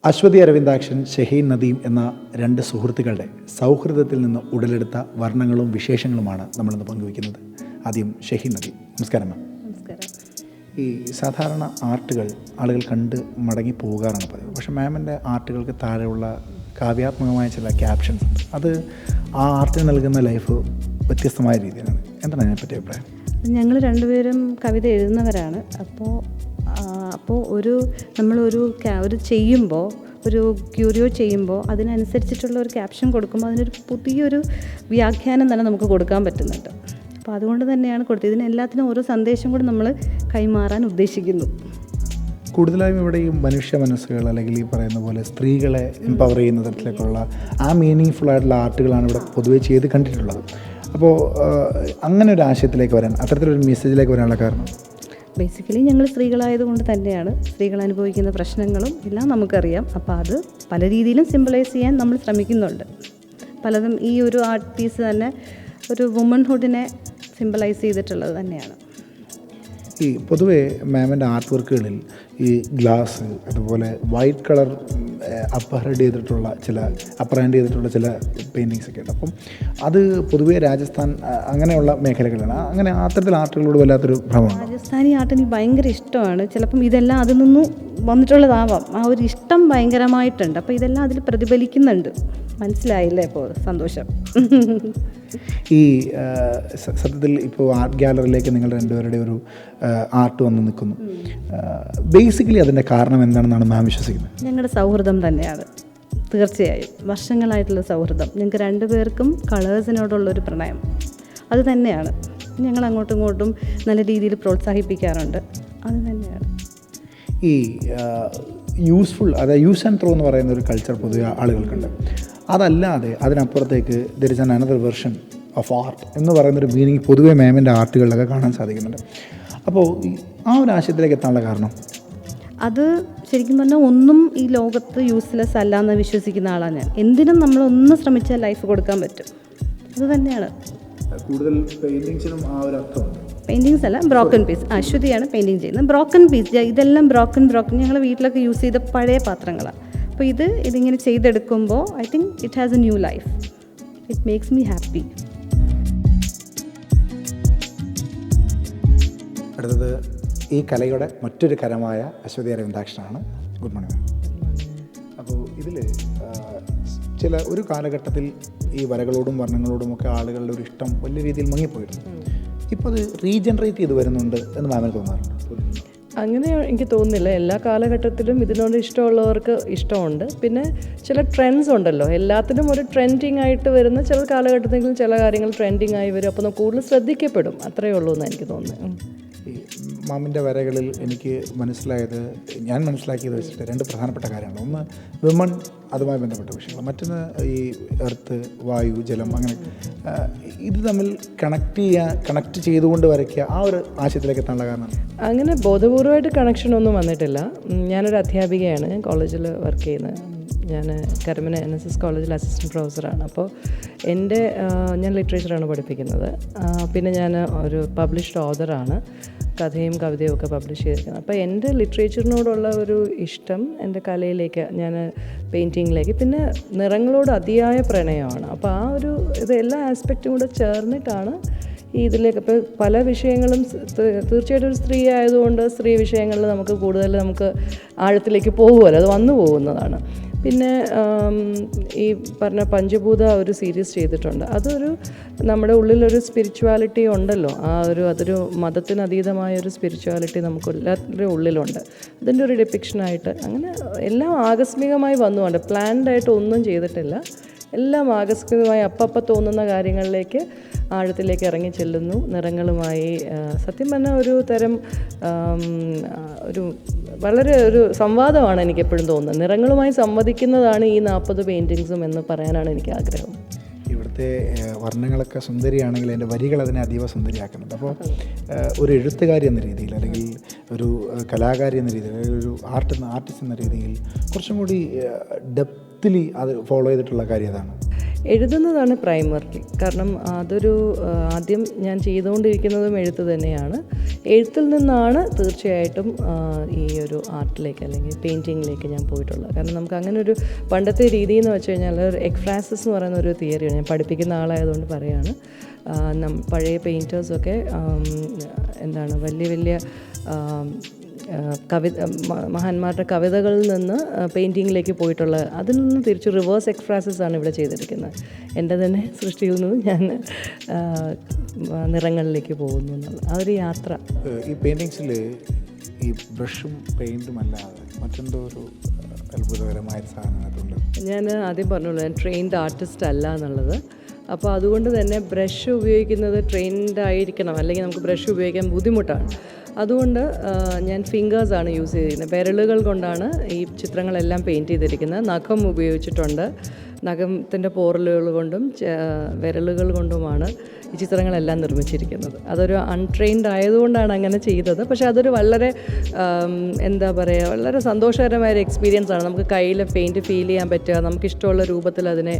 അശ്വതി അരവിന്ദാക്ഷൻ, ഷഹീൻ നദീം എന്ന രണ്ട് സുഹൃത്തുക്കളുടെ സൗഹൃദത്തിൽ നിന്ന് ഉടലെടുത്ത വർണ്ണങ്ങളും വിശേഷങ്ങളുമാണ് നമ്മളിന്ന് പങ്കുവയ്ക്കുന്നത്. ആദ്യം ഷഹീൻ നദീം, നമസ്കാരം മാം. നമസ്കാരം. ഈ സാധാരണ ആർട്ടുകൾ ആളുകൾ കണ്ട് മടങ്ങി പോകാറാണ് പതിവ്. പക്ഷേ മാമിൻ്റെ ആർട്ടുകൾക്ക് താഴെയുള്ള കാവ്യാത്മകമായ ചില ക്യാപ്ഷൻസ് ഉണ്ട്. അത് ആ ആർട്ടിന് നൽകുന്ന ലൈഫ് വ്യത്യസ്തമായ രീതിയിലാണ്. എന്താണ് അതിനെപ്പറ്റി അഭിപ്രായം? ഞങ്ങൾ രണ്ടുപേരും കവിത എഴുതുന്നവരാണ്. അപ്പോൾ നമ്മളൊരു ചെയ്യുമ്പോൾ, ഒരു ക്യൂരിയോ ചെയ്യുമ്പോൾ അതിനനുസരിച്ചിട്ടുള്ള ഒരു ക്യാപ്ഷൻ കൊടുക്കുമ്പോൾ അതിനൊരു പുതിയൊരു വ്യാഖ്യാനം തന്നെ നമുക്ക് കൊടുക്കാൻ പറ്റുന്നുണ്ട്. അപ്പോൾ അതുകൊണ്ട് തന്നെയാണ് കൊടുത്തത്. ഇതിനെല്ലാത്തിനും ഓരോ സന്ദേശം കൂടി നമ്മൾ കൈമാറാൻ ഉദ്ദേശിക്കുന്നു. കൂടുതലായും ഇവിടെ ഈ മനുഷ്യ മനസ്സുകൾ അല്ലെങ്കിൽ ഈ പറയുന്ന പോലെ സ്ത്രീകളെ എംപവർ ചെയ്യുന്ന തരത്തിലേക്കുള്ള ആ മീനിങ് ഫുൾ ആയിട്ടുള്ള ആർട്ടുകളാണ് ഇവിടെ പൊതുവെ ചെയ്ത് കണ്ടിട്ടുള്ളത്. അപ്പോൾ അങ്ങനെ ഒരു ആശയത്തിലേക്ക് വരാൻ, അത്തരത്തിലൊരു മെസ്സേജിലേക്ക് വരാനുള്ള കാരണം ബേസിക്കലി ഞങ്ങൾ സ്ത്രീകളായതുകൊണ്ട് തന്നെയാണ്. സ്ത്രീകൾ അനുഭവിക്കുന്ന പ്രശ്നങ്ങളും എല്ലാം നമുക്കറിയാം. അപ്പോൾ അത് പല രീതിയിലും സിംബലൈസ് ചെയ്യാൻ നമ്മൾ ശ്രമിക്കുന്നുണ്ട്. പലതും ഈ ഒരു ആർട്ട് പീസ് തന്നെ ഒരു വുമൺഹുഡിനെ സിംബലൈസ് ചെയ്തിട്ടുള്ളത് തന്നെയാണ്. ഈ പൊതുവേ മാമിൻ്റെ ആർട്ട് വർക്കുകളിൽ ഈ ഗ്ലാസ്, അതുപോലെ വൈറ്റ് കളർ അപ്പർ ഹാൻഡ് ചെയ്തിട്ടുള്ള ചില പെയിൻറ്റിങ്സ് ഒക്കെ ഉണ്ട്. അപ്പം അത് പൊതുവേ രാജസ്ഥാൻ അങ്ങനെയുള്ള മേഖലകളാണ്. അങ്ങനെ അത്തരത്തിൽ ആർട്ടുകളോട് വല്ലാത്തൊരു ഭ്രമമാണ്. രാജസ്ഥാനി ആർട്ട് എനിക്ക് ഭയങ്കര ഇഷ്ടമാണ്. ചിലപ്പം ഇതെല്ലാം അതിൽ നിന്നും വന്നിട്ടുള്ളതാവാം. ആ ഒരു ഇഷ്ടം ഭയങ്കരമായിട്ടുണ്ട്. അപ്പോൾ ഇതെല്ലാം അതിൽ പ്രതിഫലിക്കുന്നുണ്ട്. മനസ്സിലായില്ലേ? ഇപ്പോൾ സന്തോഷം. ഈ സത്യത്തിൽ ഇപ്പോൾ ആർട്ട് ഗ്യാലറിയിലേക്ക് നിങ്ങൾ രണ്ടുപേരുടെ ഒരു ആർട്ട് വന്ന് നിൽക്കുന്നു. ബേസിക്കലി അതിൻ്റെ കാരണം എന്താണെന്നാണ് മാം വിശ്വസിക്കുന്നത്? ഞങ്ങളുടെ സൗഹൃദം തന്നെയാണ്. തീർച്ചയായും വർഷങ്ങളായിട്ടുള്ള സൗഹൃദം. ഞങ്ങൾക്ക് രണ്ടുപേർക്കും കളേഴ്സിനോടുള്ളൊരു പ്രണയം അത് തന്നെയാണ്. ഞങ്ങൾ അങ്ങോട്ടും ഇങ്ങോട്ടും നല്ല രീതിയിൽ പ്രോത്സാഹിപ്പിക്കാറുണ്ട്. അത് തന്നെയാണ് ഈ യൂസ്ഫുൾ, അതായത് യൂസ് ആൻഡ് ത്രോ എന്ന് പറയുന്ന ഒരു കൾച്ചർ പൊതുവെ ആളുകൾക്കുണ്ട്. അതല്ലാതെ അതിനപ്പുറത്തേക്ക് there is an another version of art എന്ന് പറയുന്നൊരു മീനിങ് പൊതുവെ മാമിൻ്റെ ആർട്ടുകളിലൊക്കെ കാണാൻ സാധിക്കുന്നുണ്ട്. അപ്പോൾ ആ ഒരു ആശയത്തിലേക്ക് എത്താനുള്ള കാരണം അത് ശരിക്കും പറഞ്ഞാൽ ഒന്നും ഈ ലോകത്ത് യൂസ്ലെസ് അല്ല എന്ന് വിശ്വസിക്കുന്ന ആളാണ് ഞാൻ. എന്തിനും നമ്മളൊന്ന് ശ്രമിച്ചാൽ ലൈഫ് കൊടുക്കാൻ പറ്റും. അത് തന്നെയാണ് കൂടുതൽ പെയിൻറ്റിങ്സിനും ആ ഒരു അർത്ഥമുണ്ട്. പെയിൻറ്റിങ്സ് അല്ല, ബ്രോക്കൺ പീസ്. അശ്വതിയാണ് പെയിൻറ്റിങ് ചെയ്യുന്നത്. ബ്രോക്കൺ പീസ്, ഇതെല്ലാം ബ്രോക്കൺ ഞങ്ങൾ വീട്ടിലൊക്കെ യൂസ് ചെയ്ത പഴയ പാത്രങ്ങളാണ്. അപ്പോൾ ഇതിങ്ങനെ ചെയ്തെടുക്കുമ്പോൾ I think it has a new life. It makes me happy. അടുത്തത് ഈ കലയുടെ മറ്റൊരു കരമായ അശ്വതി അരവിന്ദാക്ഷനാണ്. Good morning. അപ്പോൾ ഇതിൽ ഒരു കാലഘട്ടത്തിൽ ഈ വരകളോടും വർണ്ണങ്ങളോടുമൊക്കെ ആളുകളുടെ ഒരു ഇഷ്ടം വലിയ രീതിയിൽ മങ്ങിപ്പോയിരുന്നു. ഇപ്പോൾ അത് റീജനറേറ്റ് ചെയ്ത് വരുന്നുണ്ട് എന്ന് മാമിന് തോന്നാറുണ്ട്? അങ്ങനെ എനിക്ക് തോന്നുന്നില്ല. എല്ലാ കാലഘട്ടത്തിലും ഇതിനോട് ഇഷ്ടമുള്ളവർക്ക് ഇഷ്ടമുണ്ട്. പിന്നെ ചില ട്രെൻഡ്സ് ഉണ്ടല്ലോ, എല്ലാത്തിനും ഒരു ട്രെൻഡിങ് ആയിട്ട് വരുന്ന ചില കാലഘട്ടത്തിൽ ചില കാര്യങ്ങൾ ട്രെൻഡിങ് ആയി വരും. അപ്പോൾ കൂടുതൽ ശ്രദ്ധിക്കപ്പെടും. അത്രയേ ഉള്ളൂ എന്ന് എനിക്ക് തോന്നുന്നത്. ഈ മാമിൻ്റെ വരകളിൽ എനിക്ക് ഞാൻ മനസ്സിലാക്കിയത് വെച്ചിട്ട് രണ്ട് പ്രധാനപ്പെട്ട കാര്യങ്ങൾ. ഒന്ന് വിമൺ, അതുമായി ബന്ധപ്പെട്ട വിഷയങ്ങൾ. മറ്റൊന്ന് ഈ എർത്ത്, വായു, ജലം, അങ്ങനെ ഇത് തമ്മിൽ കണക്ട് ചെയ്തുകൊണ്ട് വരയ്ക്കുക, ആ ഒരു ആശയത്തിലേക്ക് എത്താനുള്ള കാരണം? അങ്ങനെ ബോധപൂർവമായിട്ട് കണക്ഷനൊന്നും വന്നിട്ടില്ല. ഞാനൊരു അധ്യാപികയാണ്. ഞാൻ കോളേജിൽ വർക്ക് ചെയ്യുന്നത്. ഞാൻ കരമന NSS കോളേജിൽ അസിസ്റ്റൻറ്റ് പ്രൊഫസറാണ്. അപ്പോൾ ഞാൻ ലിറ്ററേച്ചറാണ് പഠിപ്പിക്കുന്നത്. പിന്നെ ഞാൻ ഒരു പബ്ലിഷ്ഡ് ഓഥറാണ്. കഥയും കവിതയും ഒക്കെ പബ്ലിഷ് ചെയ്തിരിക്കുന്നത്. അപ്പോൾ എൻ്റെ ലിറ്ററേച്ചറിനോടുള്ള ഒരു ഇഷ്ടം എൻ്റെ കലയിലേക്ക്, ഞാൻ പെയിൻറ്റിങ്ങിലേക്ക്, പിന്നെ നിറങ്ങളോട് അതിയായ പ്രണയമാണ്. അപ്പോൾ ഇത് എല്ലാ ആസ്പെക്റ്റും കൂടെ ചേർന്നിട്ടാണ് ഇതിലേക്ക്. ഇപ്പോൾ പല വിഷയങ്ങളും തീർച്ചയായിട്ടും ഒരു സ്ത്രീ ആയതുകൊണ്ട് സ്ത്രീ വിഷയങ്ങളിൽ നമുക്ക് ആഴത്തിലേക്ക് പോകുമല്ലോ, അത് വന്നു പോകുന്നതാണ്. പിന്നെ ഈ പറഞ്ഞ പഞ്ചഭൂത ഒരു സീരീസ് ചെയ്തിട്ടുണ്ട്. നമ്മുടെ ഉള്ളിലൊരു സ്പിരിച്വാലിറ്റി ഉണ്ടല്ലോ, അതൊരു മതത്തിന് അതീതമായ ഒരു സ്പിരിച്വാലിറ്റി നമുക്ക് എല്ലാവരുടെ ഉള്ളിലുണ്ട്. അതിൻ്റെ ഒരു ഡിപ്പിക്ഷനായിട്ട് അങ്ങനെ എല്ലാം ആകസ്മികമായി വന്നുകൊണ്ട് പ്ലാൻഡായിട്ട് ഒന്നും ചെയ്തിട്ടില്ല. എല്ലാം ആകസ്മികമായി അപ്പം തോന്നുന്ന കാര്യങ്ങളിലേക്ക് ആഴത്തിലേക്ക് ഇറങ്ങി ചെല്ലുന്നു. നിറങ്ങളുമായി സത്യം പറഞ്ഞാൽ ഒരു തരം വളരെ ഒരു സംവാദമാണ് എനിക്കെപ്പോഴും തോന്നുന്നത്. നിറങ്ങളുമായി സംവദിക്കുന്നതാണ് ഈ 40 പെയിൻറ്റിങ്സും എന്ന് പറയാനാണ് എനിക്ക് ആഗ്രഹം. ഇവിടുത്തെ വർണ്ണങ്ങളൊക്കെ സുന്ദരിയാണെങ്കിൽ അതിൻ്റെ വരികൾ അതിനെ അതീവ സുന്ദരിയാക്കുന്നുണ്ട്. അപ്പോൾ ഒരു എഴുത്തുകാരി എന്ന രീതിയിൽ, അല്ലെങ്കിൽ ഒരു കലാകാരി എന്ന രീതിയിൽ, അല്ലെങ്കിൽ ഒരു ആർട്ടിസ്റ്റ് എന്ന രീതിയിൽ കുറച്ചും കൂടി ഡെപ്തിലി അത് ഫോളോ ചെയ്തിട്ടുള്ള കാര്യം അതാണ്. എഴുതുന്നതാണ് പ്രൈമറി. കാരണം ആദ്യം ഞാൻ ചെയ്തുകൊണ്ടിരിക്കുന്നതും എഴുത്ത് തന്നെയാണ്. എഴുത്തിൽ നിന്നാണ് തീർച്ചയായിട്ടും ഈ ഒരു ആർട്ടിലേക്ക് അല്ലെങ്കിൽ പെയിൻറ്റിങ്ങിലേക്ക് ഞാൻ പോയിട്ടുള്ളത്. കാരണം നമുക്ക് അങ്ങനെ ഒരു പണ്ടത്തെ രീതി എന്ന് വെച്ച് കഴിഞ്ഞാൽ ഒരു എക്ഫ്രാസിസ് എന്ന് പറയുന്ന ഒരു തിയറിയാണ്. ഞാൻ പഠിപ്പിക്കുന്ന ആളായതുകൊണ്ട് പറയുകയാണ്. പഴയ പെയിൻറ്റേഴ്സൊക്കെ എന്താണ് വലിയ വലിയ മഹാന്മാരുടെ കവിതകളിൽ നിന്ന് പെയിൻറ്റിങ്ങിലേക്ക് പോയിട്ടുള്ള, അതിൽ നിന്ന് തിരിച്ച് റിവേഴ്സ് എക്സ്പ്രാസസ് ആണ് ഇവിടെ ചെയ്തിരിക്കുന്നത്. എൻ്റെ തന്നെ സൃഷ്ടിയിൽ നിന്ന് ഞാൻ നിറങ്ങളിലേക്ക് പോകുന്നു എന്നുള്ള ആ ഒരു യാത്ര. ഈ പെയിൻറ്റിങ്സിൽ ഈ ബ്രഷും പെയിൻറ്റും അല്ലാതെ മറ്റെന്തോ ഒരു അത്ഭുതകരമായ സാധനങ്ങളുണ്ട്. ഞാൻ ആദ്യം പറഞ്ഞോളൂ, ഞാൻ ട്രെയിൻഡ് ആർട്ടിസ്റ്റ് അല്ല എന്നുള്ളത്. അപ്പോൾ അതുകൊണ്ട് തന്നെ ബ്രഷ് ഉപയോഗിക്കുന്നത് ട്രെയിൻഡ് ആയിരിക്കണം, അല്ലെങ്കിൽ നമുക്ക് ബ്രഷ് ഉപയോഗിക്കാൻ ബുദ്ധിമുട്ടാണ്. അതുകൊണ്ട് ഞാൻ ഫിംഗേഴ്സാണ് യൂസ് ചെയ്തിരിക്കുന്നത്. വിരലുകൾ കൊണ്ടാണ് ഈ ചിത്രങ്ങളെല്ലാം പെയിൻറ്റ് ചെയ്തിരിക്കുന്നത്. നഖം ഉപയോഗിച്ചിട്ടുണ്ട്. നഖത്തിൻ്റെ പോറലുകൾ കൊണ്ടും വിരലുകൾ കൊണ്ടുമാണ് ഈ ചിത്രങ്ങളെല്ലാം നിർമ്മിച്ചിരിക്കുന്നത്. അതൊരു അൺട്രെയിൻഡ് ആയതുകൊണ്ടാണ് അങ്ങനെ ചെയ്തത്. പക്ഷേ അതൊരു വളരെ എന്താ പറയുക, വളരെ സന്തോഷകരമായ ഒരു എക്സ്പീരിയൻസ് ആണ്. നമുക്ക് കയ്യിൽ പെയിൻറ്റ് ഫീൽ ചെയ്യാൻ പറ്റുക, നമുക്കിഷ്ടമുള്ള രൂപത്തിൽ അതിനെ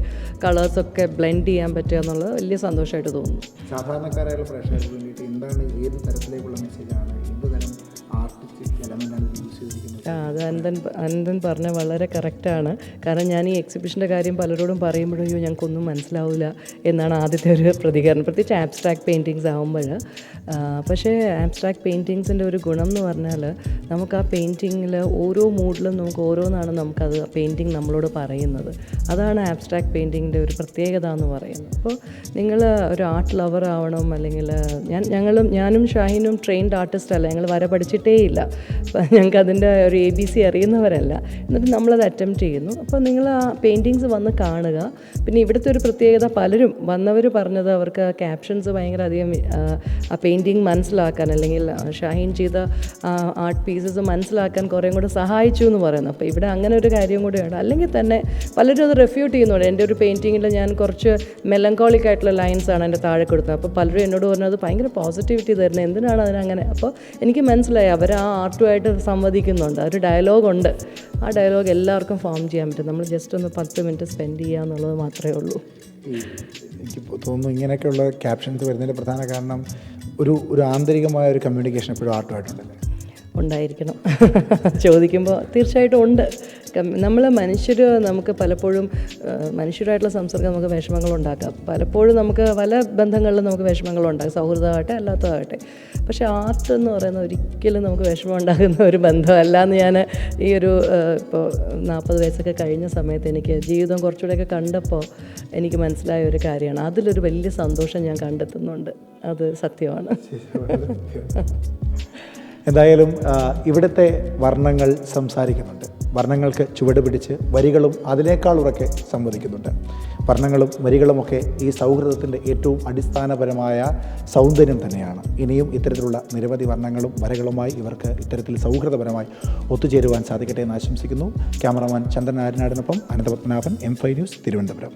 കളേഴ്സൊക്കെ ബ്ലെൻഡ് ചെയ്യാൻ പറ്റുക എന്നുള്ളത് വലിയ സന്തോഷമായിട്ട് തോന്നുന്നു. സാധാരണക്കാരായുള്ള പ്രേക്ഷകർക്ക് വേണ്ടിയിട്ട് എന്താണ്, ഏത് തരത്തിലേക്കുള്ള മെസ്സേജാണ്, എന്ത് തരം ആർട്ടിസ്റ്റിക് എലമെൻ്റാണ് യൂസ് ചെയ്തിരിക്കുന്നത്? അത് അനന്തൻ പറഞ്ഞ വളരെ കറക്റ്റാണ്. കാരണം ഞാൻ ഈ എക്സിബിഷൻ്റെ കാര്യം പലരോടും പറയുമ്പോഴും അയ്യോ ഞങ്ങൾക്കൊന്നും മനസ്സിലാവില്ല എന്നാണ് ആദ്യത്തെ ഒരു പ്രതികരണം, പ്രത്യേകിച്ച് ആബ്സ്ട്രാക്ട് പെയിൻറ്റിങ്സ് ആകുമ്പോൾ. പക്ഷേ ആബ്സ്ട്രാക്ട് പെയിൻറ്റിങ്സിൻ്റെ ഒരു ഗുണം എന്ന് പറഞ്ഞാൽ നമുക്ക് ആ പെയിൻറ്റിങ്ങിൽ ഓരോ മൂഡിലും നമുക്ക് ഓരോന്നാണ് നമുക്കത് പെയിൻറ്റിങ് നമ്മളോട് പറയുന്നത്. അതാണ് ആബ്സ്ട്രാക്ട് പെയിൻറ്റിങ്ങിൻ്റെ ഒരു പ്രത്യേകത എന്ന് പറയുന്നത്. അപ്പോൾ നിങ്ങൾ ഒരു ആർട്ട് ലവർ ആവണം, അല്ലെങ്കിൽ ഞാനും ഷാഹിനും ട്രെയിൻഡ് ആർട്ടിസ്റ്റ് അല്ല, ഞങ്ങൾ വര പഠിച്ചിട്ടേ ഇല്ല. ഞങ്ങൾക്ക് അതിൻ്റെ ഒരു ABC അറിയുന്നവരല്ല. എന്നിട്ട് നമ്മളത് അറ്റംപ്റ്റ് ചെയ്യുന്നു. അപ്പോൾ നിങ്ങൾ ആ പെയിൻറ്റിങ്സ് വന്ന് കാണുക. പിന്നെ ഇവിടുത്തെ ഒരു പ്രത്യേകത, പലരും വന്നവർ പറഞ്ഞത് അവർക്ക് ക്യാപ്ഷൻസ് ഭയങ്കര അധികം ആ പെയിൻറ്റിങ് മനസ്സിലാക്കാൻ, അല്ലെങ്കിൽ ഷാഹിൻ ചെയ്ത ആർട്ട് പീസസ് മനസ്സിലാക്കാൻ കുറേ കൂടെ സഹായിച്ചു എന്ന് പറയുന്നു. അപ്പോൾ ഇവിടെ അങ്ങനെ ഒരു കാര്യം കൂടെയാണ്. അല്ലെങ്കിൽ തന്നെ പലരും അത് റെഫ്യൂട്ട് ചെയ്യുന്നുണ്ട്. എൻ്റെ ഒരു പെയിൻറ്റിങ്ങിൽ ഞാൻ കുറച്ച് മെലങ്കോളിക് ആയിട്ടുള്ള ലൈൻസാണ് എൻ്റെ താഴെ കൊടുത്തത്. അപ്പോൾ പലരും എന്നോട് പറഞ്ഞത് ഭയങ്കര പോസിറ്റിവിറ്റി തരുന്നത്, എന്തിനാണ് അതിനങ്ങനെ? അപ്പോൾ എനിക്ക് മനസ്സിലായി അവർ ആ ആർട്ടുമായിട്ട് സംവദിക്കുന്നുണ്ട്, ഒരു ഡയലോഗുണ്ട്. ആ ഡയലോഗ് എല്ലാവർക്കും ഫോം ചെയ്യാൻ പറ്റും. നമ്മൾ ജസ്റ്റ് ഒന്ന് 10 മിനിറ്റ് സ്പെൻഡ് ചെയ്യുക എന്നുള്ളത് മാത്രമേ ഉള്ളൂ. എനിക്ക് തോന്നുന്നു ഇങ്ങനെയൊക്കെയുള്ള ക്യാപ്ഷൻസ് വരുന്നതിൻ്റെ പ്രധാന കാരണം ഒരു ആന്തരികമായ ഒരു കമ്മ്യൂണിക്കേഷൻ എപ്പോഴും ആർട്ടുമായിട്ടുണ്ടല്ലേ? ഉണ്ടായിരിക്കണം. ചോദിക്കുമ്പോൾ തീർച്ചയായിട്ടും ഉണ്ട്. നമ്മൾ നമുക്ക് പലപ്പോഴും മനുഷ്യരായിട്ടുള്ള സംസർഗം നമുക്ക് വിഷമങ്ങളുണ്ടാക്കാം. പലപ്പോഴും നമുക്ക് പല ബന്ധങ്ങളിലും നമുക്ക് വിഷമങ്ങളുണ്ടാകും, സൗഹൃദമാകട്ടെ അല്ലാത്തതാകട്ടെ. പക്ഷേ ആർട്ട് എന്ന് പറയുന്നത് ഒരിക്കലും നമുക്ക് വിഷമം ഉണ്ടാകുന്ന ഒരു ബന്ധമല്ല എന്ന് ഞാൻ ഈ ഒരു ഇപ്പോൾ 40 വയസ്സൊക്കെ കഴിഞ്ഞ സമയത്ത് എനിക്ക് ജീവിതം കുറച്ചുകൂടെയൊക്കെ കണ്ടപ്പോൾ എനിക്ക് മനസ്സിലായ ഒരു കാര്യമാണ്. അതിലൊരു വലിയ സന്തോഷം ഞാൻ കണ്ടെത്തുന്നുണ്ട്. അത് സത്യമാണ്. എന്തായാലും ഇവിടുത്തെ വർണ്ണങ്ങൾ സംസാരിക്കുന്നുണ്ട്. വർണ്ണങ്ങൾക്ക് ചുവട് പിടിച്ച് വരികളും അതിനേക്കാൾ ഉറക്കെ സംവദിക്കുന്നുണ്ട്. വർണ്ണങ്ങളും വരികളുമൊക്കെ ഈ സൗഹൃദത്തിൻ്റെ ഏറ്റവും അടിസ്ഥാനപരമായ സൗന്ദര്യം തന്നെയാണ്. ഇനിയും ഇത്തരത്തിലുള്ള നിരവധി വർണ്ണങ്ങളും വരകളുമായി ഇവർക്ക് ഇത്തരത്തിൽ സൗഹൃദപരമായി ഒത്തുചേരുവാൻ സാധിക്കട്ടെ എന്ന് ആശംസിക്കുന്നു. ക്യാമറാമാൻ ചന്ദ്രൻ ആര്യനാടിനൊപ്പം അനന്തപത്മനാഭൻ, M5 ന്യൂസ്, തിരുവനന്തപുരം.